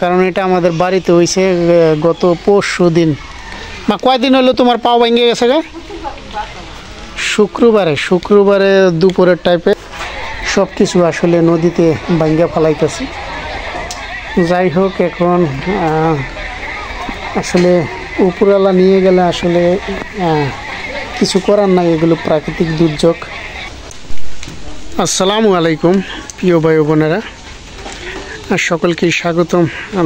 কারণ এটা আমাদের বাড়িতে হয়েছে গত পরশু দিন বা কয়দিন হলো তোমার পা ভেঙে গেছে গা? শুক্রবারে দুপুরের টাইপে সব কিছু আসলে নদীতে ভাঙ্গা ফেলাইতেছে। যাই হোক, এখন আসলে উপরওয়ালা নিয়ে গেলে আসলে কিছু করার নাই, এগুলো প্রাকৃতিক দুর্যোগ। আসসালামু আলাইকুম প্রিয় ভাই বোনেরা, সকলকে স্বাগতম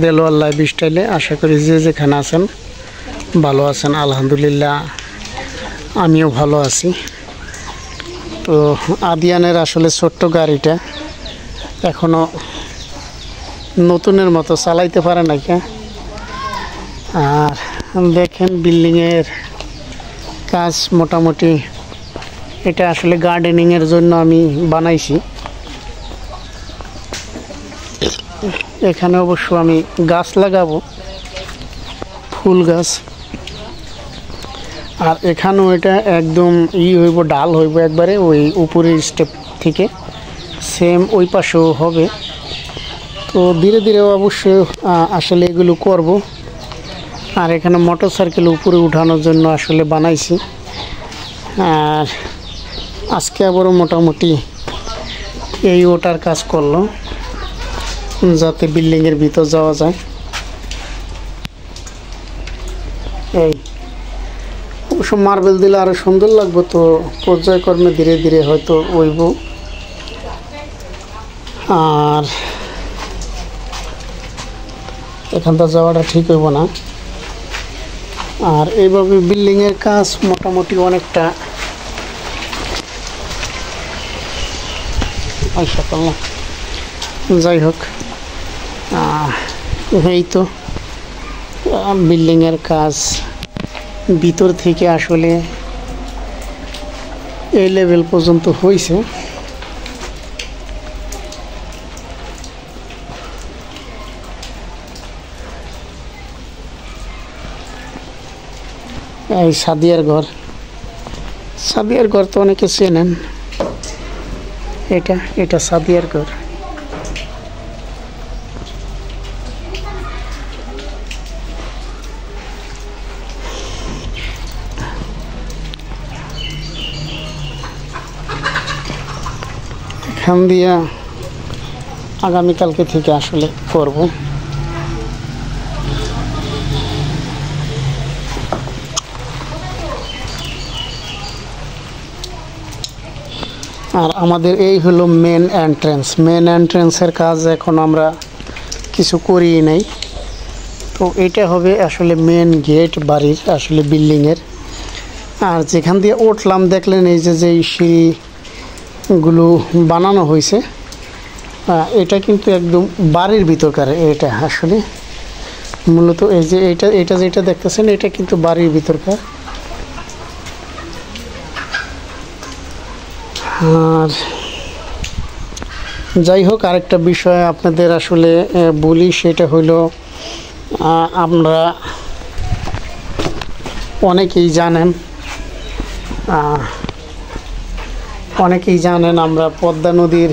দেলোয়ার লাইফস্টাইলে। আশা করি যে যেখানে আছেন ভালো আছেন। আলহামদুলিল্লাহ আমিও ভালো আছি। তো আদিয়ানের আসলে ছোট্ট গাড়িটা এখনও নতুনের মতো চালাইতে পারে না কে। আর দেখেন বিল্ডিংয়ের কাজ মোটামুটি, এটা আসলে গার্ডেনিংয়ের জন্য আমি বানাইছি। এখানে অবশ্য আমি গাছ লাগাবো, ফুল গাছ। আর এখানেও এটা একদম হইব, ডাল হইব একবারে ওই উপরের স্টেপ থেকে, সেম ওই পাশেও হবে। তো ধীরে ধীরে অবশ্যই আসলে এগুলো করব। আর এখানে মোটর সাইকেল উপরে উঠানোর জন্য আসলে বানাইছি। আর আজকে আবারও মোটামুটি এই ওটার কাজ করলো যাতে বিল্ডিংয়ের ভিতর যাওয়া যায়। এই অবশ্য মার্বেল দিলে আরও সুন্দর লাগবে, তো পর্যায়ক্রমে ধীরে ধীরে হয়তো ওইব। আর এখানটা যাওয়াটা ঠিক হইব না। আর এইভাবে বিল্ডিংয়ের কাজ মোটামুটি অনেকটা যাই হোক, এই তো বিল্ডিংয়ের কাজ ভিতর থেকে আসলে এই লেভেল পর্যন্ত হয়েছে। এই সাদিয়ার ঘর তো অনেকে চেনেন। এটা সাদিয়ার ঘর। এখান দিয়ে আগামীকালকে থেকে আসলে করব। আর আমাদের এই হলো মেন এন্ট্রেন্সের কাজ এখন আমরা কিছু করিই নাই। তো এটা হবে আসলে মেন গেট বাড়ির, আসলে বিল্ডিংয়ের। আর যেখান দিয়ে উঠলাম দেখলেন এই যে সিঁড়িগুলো বানানো হয়েছে, এটা কিন্তু একদম বাড়ির ভিতরকার। এটা আসলে মূলত এই যে এটা যেটা দেখতেছেন এটা কিন্তু বাড়ির ভিতরকার। আর যাই হোক, আরেকটা বিষয় আপনাদের আসলে বলি, সেটা হলো আমরা অনেকেই জানেন আমরা পদ্মা নদীর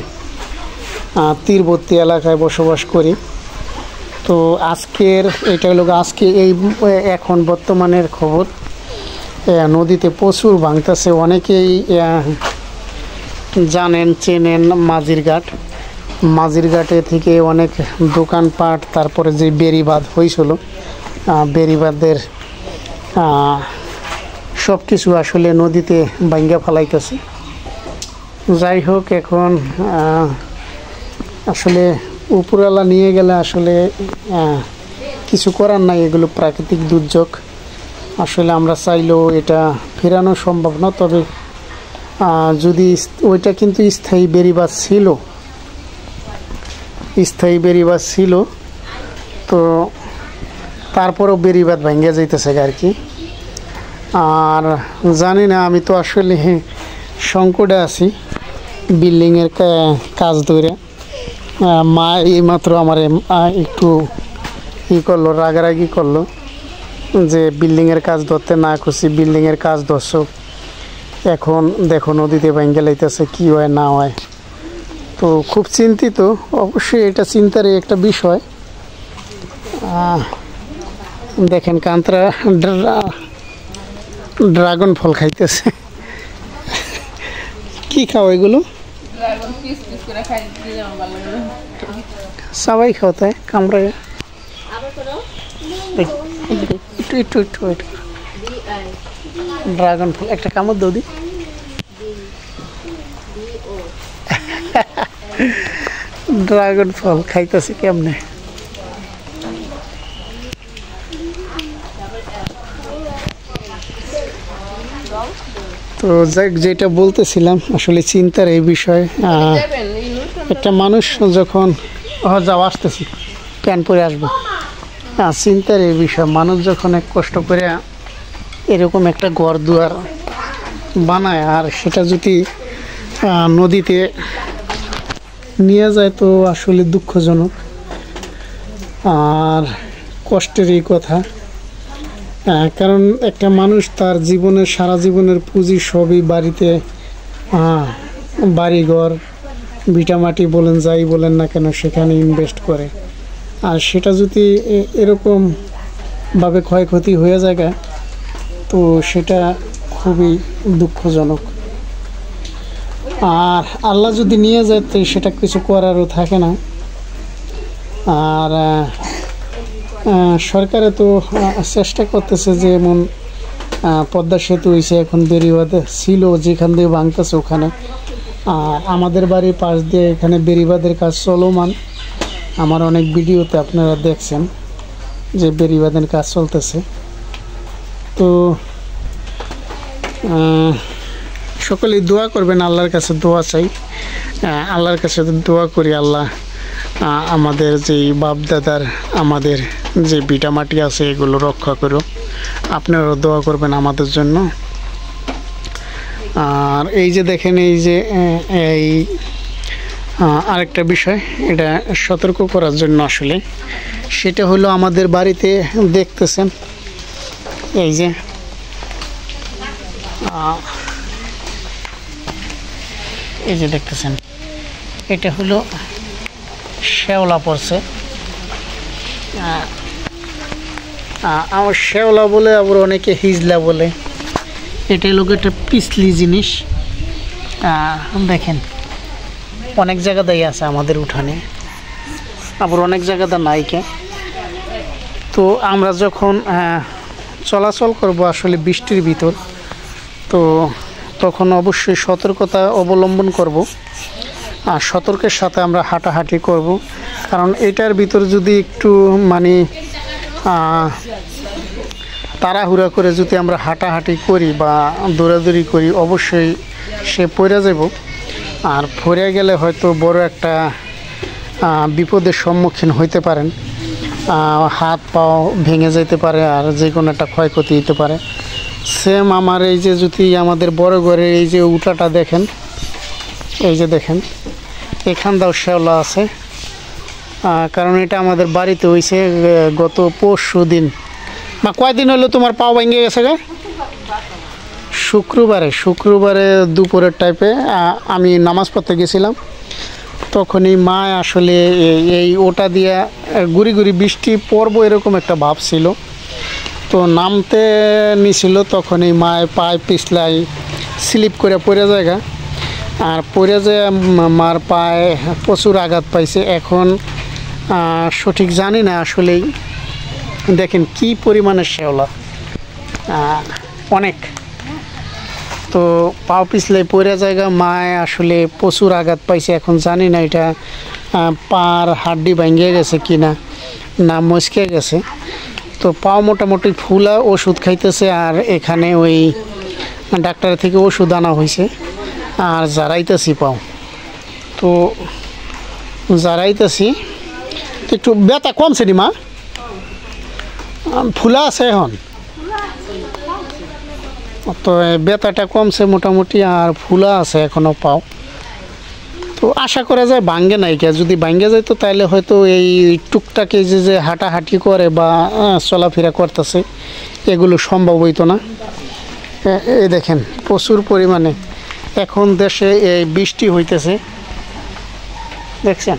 তীরবর্তী এলাকায় বসবাস করি। তো আজকের এটা হলো আজকে এখন বর্তমানের খবর, নদীতে প্রচুর ভাঙতেছে। অনেকেই জানেন, চেনেন মাঝির ঘাটে থেকে অনেক দোকানপাট, তারপরে যে বেড়িবাঁধ হয়েছিল, বেড়িবাঁধের সব কিছু আসলে নদীতে ভাঙ্গা ফেলাইতেছে। যাই হোক, এখন আসলে উপরওয়ালা নিয়ে গেলে আসলে কিছু করার নাই, এগুলো প্রাকৃতিক দুর্যোগ। আসলে আমরা চাইলেও এটা ফেরানো সম্ভব না। তবে যদি ওইটা কিন্তু স্থায়ী বেড়িবাঁধ ছিল, তো তারপরেও বেড়িবাঁধ ভেঙে যাইতেছে আর কি। আর জানি না, আমি তো আসলে সংকটে আছি বিল্ডিংয়ের কাজ ধরে। মা এইমাত্র আমার একটু করলো, রাগারাগি করলো যে বিল্ডিংয়ের কাজ ধরতে না খুশি, বিল্ডিংয়ের কাজ ধরছ, এখন দেখো নদীতে ভাঙ্গা লাইতেছে, কি হয় না হয়। তো খুব চিন্তিত। অবশ্যই এটা চিন্তারই একটা বিষয়। দেখেন কান্তরা ড্রাগন ফল খাইতেছে। কি খাও এগুলো? সবাই খাওয়াতে কামড়ে একটু একটু একটু একটু ড্রাগন ফল একটা কামড় দাও দি। ড্রাগন ফল খাইতেছে কেমনে? তো যেটা বলতেছিলাম আসলে চিন্তার এই বিষয়, একটা মানুষ যখন যাওয়া আসতেছি প্যান্ট পরে আসবো, চিন্তার এই বিষয় মানুষ যখন এক কষ্ট করে এরকম একটা ঘর দুয়ার বানায় আর সেটা যদি নদীতে নিয়ে যায় তো আসলে দুঃখজনক আর কষ্টেরই কথা। কারণ একটা মানুষ তার জীবনের সারা জীবনের পুঁজি সবই বাড়িতে, বাড়িঘর ভিটামাটি বলেন যাই বলেন না কেন সেখানে ইনভেস্ট করে, আর সেটা যদি এরকমভাবে ক্ষয়ক্ষতি হয়ে যায় তো সেটা খুবই দুঃখজনক। আর আল্লাহ যদি নিয়ে যায় তো সেটা কিছু করারও থাকে না। আর সরকারে তো চেষ্টা করতেছে যে এমন পদ্মা সেতু হয়েছে, এখন বেড়িবাঁধ ছিল যেখান দিয়ে ভাঙতেছে ওখানে, আর আমাদের বাড়ির পাশ দিয়ে এখানে বেড়িবাঁধের কাজ চলমান। আমার অনেক ভিডিওতে আপনারা দেখছেন যে বেড়িবাঁধের কাজ চলতেছে। তো সকলেই দোয়া করবেন, আল্লাহর কাছে দোয়া চাই, আল্লাহর কাছে দোয়া করি আল্লাহ আমাদের যেই বাপদাদার আমাদের যে ভিটামাটি আছে এগুলো রক্ষা করো। আপনারাও দোয়া করবেন আমাদের জন্য। আর এই যে দেখেন এই যে এই আরেকটা বিষয়, এটা সতর্ক করার জন্য আসলে, সেটা হলো আমাদের বাড়িতে দেখতেছেন এই যে দেখতেছেন এটা হলো শেওলা পড়ছে। আমার শেওলা বলে আবার অনেকে হিজলা বলে, এটা হলো একটা পিছলি জিনিস। দেখেন অনেক জায়গাতেই আছে আমাদের উঠানে, আবার অনেক জায়গাতে নাইকে। তো আমরা যখন চলাচল করব আসলে বৃষ্টির ভিতর, তো তখন অবশ্যই সতর্কতা অবলম্বন করব আর সতর্কের সাথে আমরা হাঁটাহাঁটি করব। কারণ এটার ভিতর যদি একটু মানে তাড়াহুড়া করে যদি আমরা হাঁটাহাঁটি করি বা দৌড়াদৌড়ি করি অবশ্যই সে পড়ে যাব, আর পড়ে গেলে হয়তো বড় একটা বিপদের সম্মুখীন হইতে পারেন, হাত পাও ভেঙে যেতে পারে আর যে কোনো একটা ক্ষয়ক্ষতি হতে পারে। সেম আমার এই যে যদি আমাদের বড় ঘরের এই যে উঠাটা দেখেন, এই যে দেখেন এখান দাও শেওলা আছে, কারণ এটা আমাদের বাড়িতে হয়েছে গত পরশু দিন বা কয়দিন হলো তোমার পাও ভেঙে গেছে গা? শুক্রবারে দুপুরের টাইপে আমি নামাজ পড়তে গেছিলাম, তখনই মা আসলে এই ওটা দিয়া গুড়ি গুড়ি বৃষ্টি পড়বো এরকম একটা ভাব ছিল, তো নামতে নিছিল, তখনই মায়ের পায়ে পিছলাই স্লিপ করে পড়ে জায়গা, আর পড়ে যায় মার পায়ে প্রচুর আঘাত পাইছে। এখন সঠিক জানি না আসলেই, দেখেন কি পরিমাণের শেওলা অনেক, তো পাও পিছলাই পড়ে জায়গা মায় আসলে প্রচুর আঘাত পাইছে। এখন জানি না এটা পার হাড্ডি ভেঙে গেছে কি না মচকে গেছে। তো পাও মোটামুটি ফুলা, ওষুধ খাইতেছে, আর এখানে ওই ডাক্তার থেকে ওষুধ আনা হয়েছে আর জারাইতেছি পাও, তো জারাইতেছি তো একটু ব্যথা কমছে নি মা? ফুলা আছে এখন, তো ব্যথাটা কমছে মোটামুটি আর ফুলা আছে এখনও পাও। তো আশা করা যায় ভাঙ্গে নাই কে, যদি ভাঙ্গে যায় তো তাহলে হয়তো এই টুকটাকে যে হাঁটাহাঁটি করে বা চলাফেরা করতেছে এগুলো সম্ভব হইতো না। এই দেখেন প্রচুর পরিমাণে এখন দেশে এই বৃষ্টি হইতেছে, দেখছেন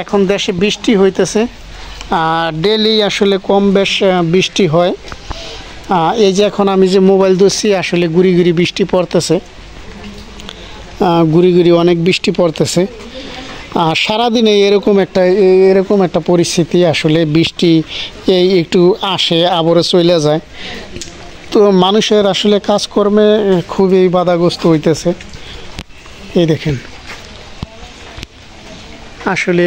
এখন দেশে বৃষ্টি হইতেছে, ডেলি আসলে কম বেশ বৃষ্টি হয়। এই যে এখন আমি যে মোবাইল ধরছি আসলে গুড়ি গুড়ি বৃষ্টি পড়তেছে, গুড়ি গুড়ি অনেক বৃষ্টি পড়তেছে। সারাদিনে এরকম একটা পরিস্থিতি, আসলে বৃষ্টি এই একটু আসে আবারও চলে যায়। তো মানুষের আসলে কাজকর্মে খুবই বাধাগ্রস্ত হইতেছে। এই দেখেন, আসলে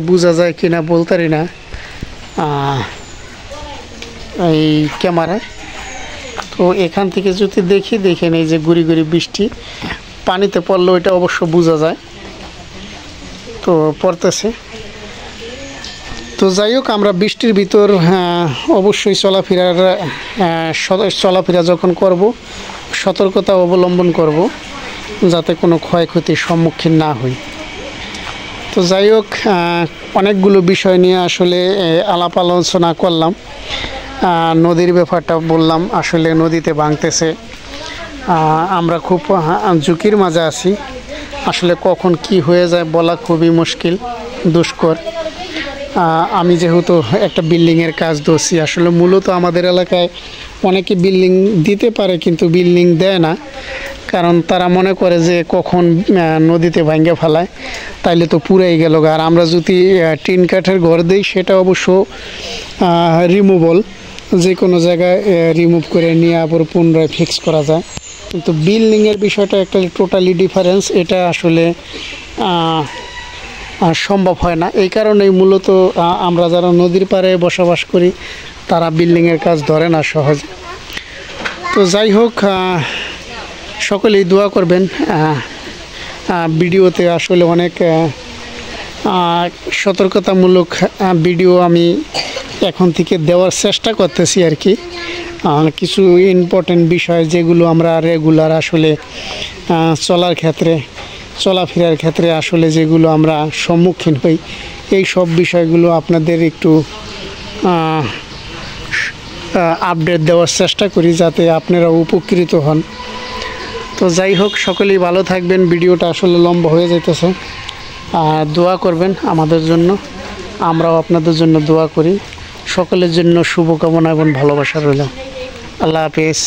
বোঝা যায় কিনা বলতে পারি না এই ক্যামেরায়। তো এখান থেকে যদি দেখেন এই যে গুড়ি গুড়ি বৃষ্টি পানিতে পড়লেও এটা অবশ্য বোঝা যায়, তো পড়তেছে। তো যাই হোক, আমরা বৃষ্টির ভিতর অবশ্যই চলাফেরা যখন করব সতর্কতা অবলম্বন করব, যাতে কোনো ক্ষয়ক্ষতির সম্মুখীন না হই। তো যাই হোক, অনেকগুলো বিষয় নিয়ে আসলে আলাপ আলোচনা করলাম। নদীর ব্যাপারটা বললাম, আসলে নদীতে ভাঙতেছে, আমরা খুব ঝুঁকির মাঝে আছি। আসলে কখন কি হয়ে যায় বলা খুবই মুশকিল, দুষ্কর। আমি যেহেতু একটা বিল্ডিংয়ের কাজ ধরছি, আসলে মূলত আমাদের এলাকায় অনেকে বিল্ডিং দিতে পারে কিন্তু বিল্ডিং দেয় না, কারণ তারা মনে করে যে কখন নদীতে ভাঙ্গে ফেলায়, তাইলে তো পুরাই গেল। আর আমরা যদি টিন কাঠের ঘর দিই সেটা অবশ্য রিমুভেবল, যে কোনো জায়গায় রিমুভ করে নিয়ে আবার পুনরায় ফিক্স করা যায়। কিন্তু বিল্ডিংয়ের বিষয়টা একটা টোটালি ডিফারেন্স, এটা আসলে সম্ভব হয় না। এই কারণেই মূলত আমরা যারা নদীর পাড়ে বসবাস করি তারা বিল্ডিংয়ের কাজ ধরে না সহজে। তো যাই হোক, সকলেই দোয়া করবেন। ভিডিওতে আসলে অনেক সতর্কতামূলক ভিডিও আমি এখন থেকে দেওয়ার চেষ্টা করতেছি আর কি। কিছু ইম্পর্টেন্ট বিষয় যেগুলো আমরা রেগুলার আসলে চলাফেরার ক্ষেত্রে আসলে যেগুলো আমরা সম্মুখীন হই, এই সব বিষয়গুলো আপনাদের একটু আপডেট দেওয়ার চেষ্টা করি, যাতে আপনারা উপকৃত হন। তো যাই হোক, সকলেই ভালো থাকবেন। ভিডিওটা আসলে লম্বা হয়ে যাইতেছে, দোয়া করবেন আমাদের জন্য, আমরাও আপনাদের জন্য দোয়া করি। সকলের জন্য শুভকামনা এবং ভালোবাসা রইল। আল্লাহ হাফেজ।